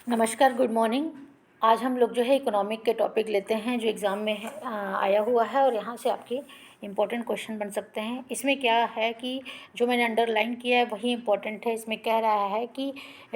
नमस्कार, good morning. आज हम लोग जो है इकोनॉमिक के टॉपिक लेते हैं जो एग्ज़ाम में है आया हुआ है और यहाँ से आपके इम्पोर्टेंट क्वेश्चन बन सकते हैं। इसमें क्या है कि जो मैंने अंडरलाइन किया है वही इम्पोर्टेंट है। इसमें कह रहा है कि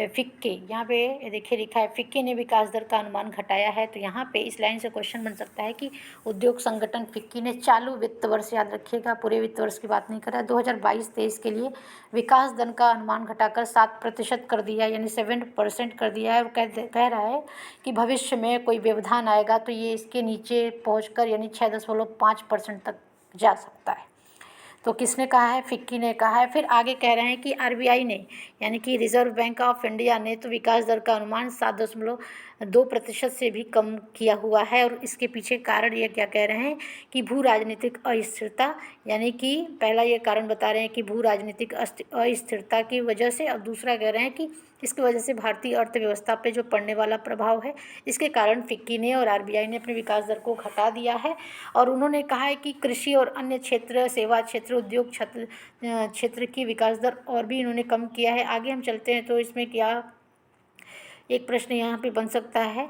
फिक्की, यहाँ पे देखिए लिखा है फिक्की ने विकास दर का अनुमान घटाया है। तो यहाँ पे इस लाइन से क्वेश्चन बन सकता है कि उद्योग संगठन फिक्की ने चालू वित्त वर्ष, याद रखिएगा पूरे वित्त वर्ष की बात नहीं कर रहा है, 2022-23 के लिए विकास दर का अनुमान घटाकर 7% कर दिया, यानी 7% कर दिया है। और कह रहा है कि भविष्य में कोई व्यवधान आएगा तो ये इसके नीचे पहुंचकर यानी 6.5% तक जा सकता है। तो किसने कहा है? फिक्की ने कहा है। फिर आगे कह रहे हैं कि आरबीआई ने, यानी कि रिजर्व बैंक ऑफ इंडिया ने तो विकास दर का अनुमान 7.2% से भी कम किया हुआ है। और इसके पीछे कारण ये क्या कह रहे हैं कि भू राजनीतिक अस्थिरता, यानी कि पहला ये कारण बता रहे हैं कि भू राजनीतिक अस्थिरता की वजह से, और दूसरा कह रहे हैं कि इसकी वजह से भारतीय अर्थव्यवस्था पे जो पड़ने वाला प्रभाव है, इसके कारण फिक्की ने और आरबीआई ने अपने विकास दर को घटा दिया है। और उन्होंने कहा है कि कृषि और अन्य क्षेत्र, सेवा क्षेत्र, उद्योग क्षेत्र की विकास दर और भी इन्होंने कम किया है। आगे हम चलते हैं तो इसमें क्या एक प्रश्न यहाँ पे बन सकता है।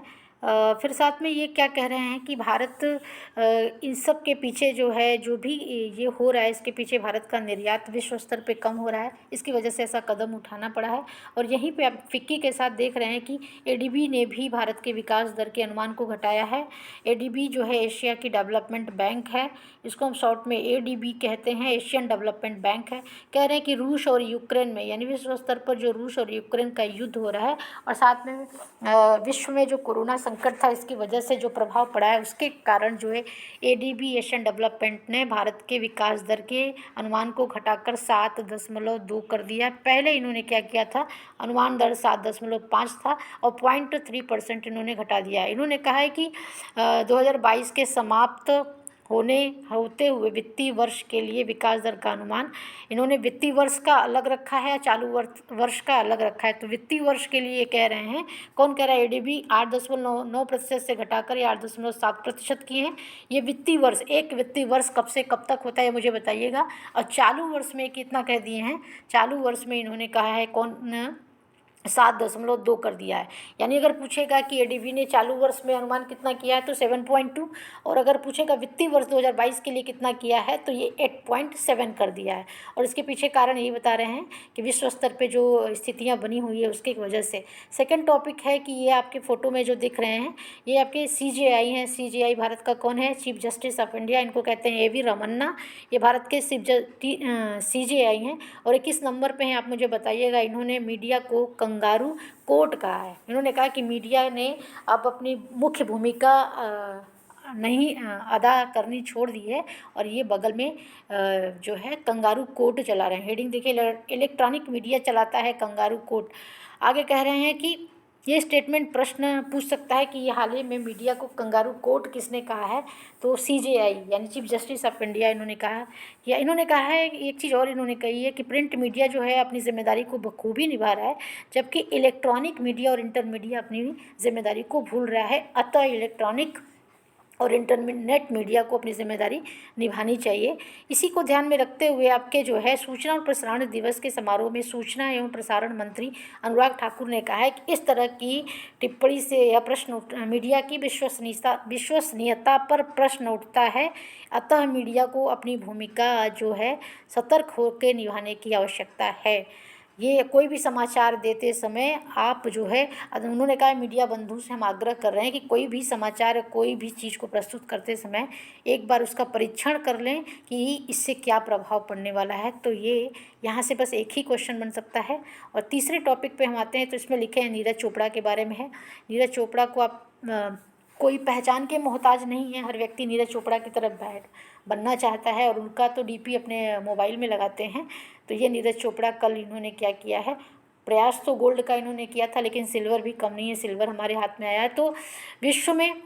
फिर साथ में ये क्या कह रहे हैं कि भारत इन सब के पीछे जो है, जो भी ये हो रहा है, इसके पीछे भारत का निर्यात विश्व स्तर पे कम हो रहा है, इसकी वजह से ऐसा कदम उठाना पड़ा है। और यहीं पे आप फिक्की के साथ देख रहे हैं कि एडीबी ने भी भारत के विकास दर के अनुमान को घटाया है। एडीबी जो है एशिया की डेवलपमेंट बैंक है, इसको हम शॉर्ट में एडीबी कहते हैं, एशियन डेवलपमेंट बैंक है। कह रहे हैं कि रूस और यूक्रेन में, यानी विश्व स्तर पर जो रूस और यूक्रेन का युद्ध हो रहा है, और साथ में विश्व में जो कोरोना संकट था, इसकी वजह से जो प्रभाव पड़ा है, उसके कारण जो है एडीबी, एशियन डेवलपमेंट ने भारत के विकास दर के अनुमान को घटाकर 7.2 कर दिया। पहले इन्होंने क्या किया था, अनुमान दर 7.5 था और 0.3% इन्होंने घटा दिया है। इन्होंने कहा है कि 2022 के समाप्त होते हुए वित्तीय वर्ष के लिए विकास दर का अनुमान इन्होंने वित्तीय वर्ष का अलग रखा है, चालू वर्ष का अलग रखा है। तो वित्तीय वर्ष के लिए कह रहे हैं, कौन कह रहा है? एडीबी 8.9% से घटाकर ये 8.7% किए हैं। ये वित्तीय वर्ष, एक वित्तीय वर्ष कब से कब तक होता है मुझे बताइएगा। और चालू वर्ष में कितना कह दिए हैं? चालू वर्ष में इन्होंने कहा है 7.2 कर दिया है। यानी अगर पूछेगा कि एडीबी ने चालू वर्ष में अनुमान कितना किया है तो 7.2, और अगर पूछेगा वित्तीय वर्ष 2022 के लिए कितना किया है तो ये 8.7 कर दिया है। और इसके पीछे कारण यही बता रहे हैं कि विश्व स्तर पे जो स्थितियां बनी हुई है उसकी वजह से। सेकंड टॉपिक है कि ये आपके फ़ोटो में जो दिख रहे हैं ये आपके सीजेआई हैं। सीजेआई भारत का कौन है? चीफ जस्टिस ऑफ इंडिया, इनको कहते हैं एवी रमन्ना। ये भारत के सीजेआई हैं। और 21 नंबर पे हैं, आप मुझे बताइएगा। इन्होंने मीडिया को कंगारू कोर्ट कहा है। इन्होंने कहा कि मीडिया ने अब अपनी मुख्य भूमिका नहीं अदा करनी छोड़ दी है, और ये बगल में जो है कंगारू कोर्ट चला रहे हैं। हेडिंग देखिए, इलेक्ट्रॉनिक मीडिया चलाता है कंगारू कोर्ट। आगे कह रहे हैं कि ये स्टेटमेंट प्रश्न पूछ सकता है कि ये हाल ही में मीडिया को कंगारू कोर्ट किसने कहा है? तो सीजेआई यानी चीफ जस्टिस ऑफ इंडिया इन्होंने कहा। या इन्होंने कहा है एक चीज़ और इन्होंने कही है कि प्रिंट मीडिया जो है अपनी जिम्मेदारी को बखूबी निभा रहा है, जबकि इलेक्ट्रॉनिक मीडिया और इंटरमीडिया अपनी जिम्मेदारी को भूल रहा है। अतः इलेक्ट्रॉनिक और इंटरनेट मीडिया को अपनी जिम्मेदारी निभानी चाहिए। इसी को ध्यान में रखते हुए आपके जो है सूचना और प्रसारण दिवस के समारोह में सूचना एवं प्रसारण मंत्री अनुराग ठाकुर ने कहा है कि इस तरह की टिप्पणी से यह प्रश्न मीडिया की विश्वसनीयता पर प्रश्न उठता है। अतः मीडिया को अपनी भूमिका जो है सतर्क होकर निभाने की आवश्यकता है। ये कोई भी समाचार देते समय आप जो है, उन्होंने कहा मीडिया बंधु से हम आग्रह कर रहे हैं कि कोई भी समाचार, कोई भी चीज़ को प्रस्तुत करते समय एक बार उसका परीक्षण कर लें कि इससे क्या प्रभाव पड़ने वाला है। तो ये यहाँ से बस एक ही क्वेश्चन बन सकता है। और तीसरे टॉपिक पे हम आते हैं, तो इसमें लिखे हैं नीरज चोपड़ा के बारे में है। नीरज चोपड़ा को आप कोई पहचान के मोहताज नहीं है, हर व्यक्ति नीरज चोपड़ा की तरफ बनना चाहता है, और उनका तो डीपी अपने मोबाइल में लगाते हैं। तो ये नीरज चोपड़ा कल इन्होंने क्या किया है, प्रयास तो गोल्ड का इन्होंने किया था, लेकिन सिल्वर भी कम नहीं है, सिल्वर हमारे हाथ में आया है। तो विश्व में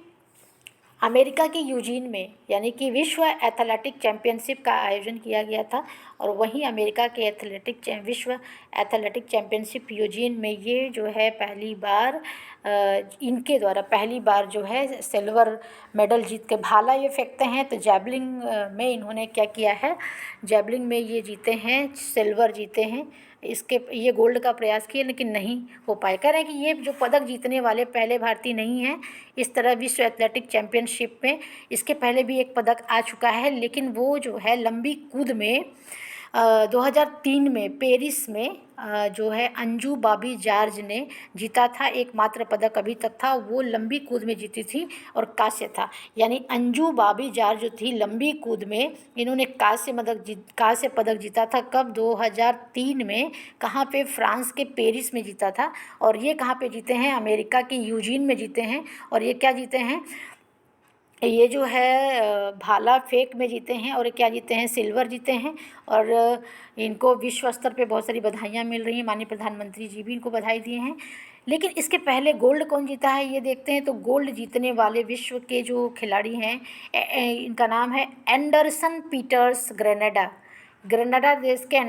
अमेरिका के यूजीन में, यानी कि विश्व एथलेटिक चैम्पियनशिप का आयोजन किया गया था, और वहीं अमेरिका के विश्व एथलेटिक चैम्पियनशिप यूजीन में ये जो है पहली बार इनके द्वारा पहली बार जो है सिल्वर मेडल जीत के, भाला ये फेंकते हैं तो जैवलिन में इन्होंने क्या किया है, जैवलिन में ये जीते हैं, सिल्वर जीते हैं इसके ये गोल्ड का प्रयास किए लेकिन नहीं हो पाए। कह रहे हैं कि ये जो पदक जीतने वाले पहले भारतीय नहीं हैं इस तरह विश्व एथलेटिक चैम्पियनशिप में। इसके पहले भी एक पदक आ चुका है, लेकिन वो जो है लंबी कूद में 2003 में पेरिस में जो है अंजू बॉबी जॉर्ज ने जीता था। एकमात्र पदक अभी तक था, वो लंबी कूद में जीती थी और कांस्य था। यानी अंजू बॉबी जॉर्ज जो थी लंबी कूद में, इन्होंने कांस्य पदक जीता था। कब? 2003 में। कहाँ पे? फ्रांस के पेरिस में जीता था। और ये कहाँ पे जीते हैं? अमेरिका के यूजीन में जीते हैं। और ये क्या जीते हैं? ये जो है भाला फेंक में जीते हैं। और क्या जीते हैं? सिल्वर जीते हैं। और इनको विश्व स्तर पे बहुत सारी बधाइयाँ मिल रही हैं। माननीय प्रधानमंत्री जी भी इनको बधाई दिए हैं। लेकिन इसके पहले गोल्ड कौन जीता है ये देखते हैं। तो गोल्ड जीतने वाले विश्व के जो खिलाड़ी हैं, इनका नाम है एंडरसन पीटर्स ग्रेनेडा। ग्रेनेडा देश के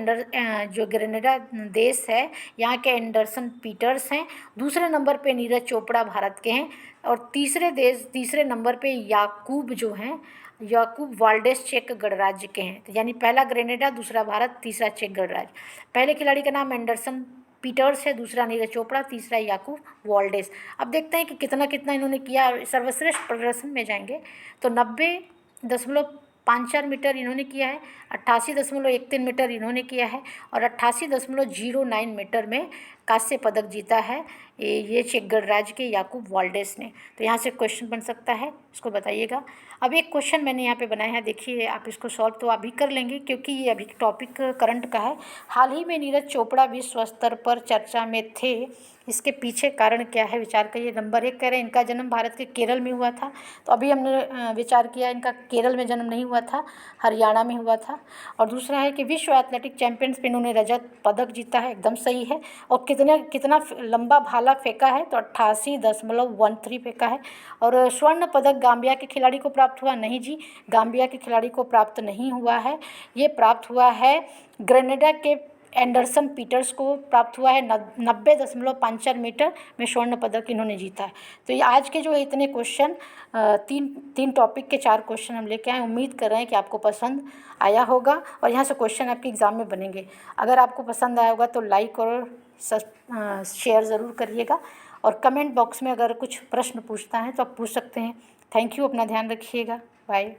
जो ग्रेनेडा देश है, यहाँ के एंडरसन पीटर्स हैं। दूसरे नंबर पे नीरज चोपड़ा भारत के हैं। और तीसरे नंबर पे याकूब जो हैं, याकूब वाल्डेस चेक गणराज्य के हैं। तो यानी पहला ग्रेनेडा, दूसरा भारत, तीसरा चेक गणराज्य। पहले खिलाड़ी का नाम एंडरसन पीटर्स है, दूसरा नीरज चोपड़ा, तीसरा याकूब वाल्डेस। अब देखते हैं कि कितना कितना इन्होंने किया। सर्वश्रेष्ठ प्रदर्शन में जाएंगे तो 90.54 मीटर इन्होंने किया है, 88.13 मीटर इन्होंने किया है और 88.09 मीटर में कांस्य पदक जीता है ये चेक गणराज्य के याकूब वाल्डेस ने। तो यहाँ से क्वेश्चन बन सकता है, इसको बताइएगा। अब एक क्वेश्चन मैंने यहाँ पे बनाया है, देखिए आप इसको सॉल्व तो अभी कर लेंगे क्योंकि ये अभी टॉपिक करंट का है। हाल ही में नीरज चोपड़ा विश्व स्तर पर चर्चा में थे, इसके पीछे कारण क्या है? विचार करिए। नंबर 1 कह रहे हैं इनका जन्म भारत के केरल में हुआ था। तो अभी हमने विचार किया, इनका केरल में जन्म नहीं हुआ था, हरियाणा में हुआ था। और दूसरा है कि विश्व एथलेटिक चैंपियंस में इन्होंने रजत पदक जीता है, एकदम सही है। और कितना लंबा भाला फेंका है? तो 88.13 फेंका है। और स्वर्ण पदक गाम्बिया के खिलाड़ी को प्राप्त हुआ? नहीं जी, गाम्बिया के खिलाड़ी को प्राप्त नहीं हुआ है। ये प्राप्त हुआ है ग्रेनेडा के एंडरसन पीटर्स को प्राप्त हुआ है। 90.54 मीटर में स्वर्ण पदक इन्होंने जीता है। तो ये आज के जो है इतने क्वेश्चन, तीन टॉपिक के 4 क्वेश्चन हम लेके आए। उम्मीद कर रहे हैं कि आपको पसंद आया होगा और यहाँ से क्वेश्चन आपके एग्ज़ाम में बनेंगे। अगर आपको पसंद आया होगा तो लाइक और शेयर ज़रूर करिएगा। और कमेंट बॉक्स में अगर कुछ प्रश्न पूछता है तो आप पूछ सकते हैं। थैंक यू, अपना ध्यान रखिएगा। बाय।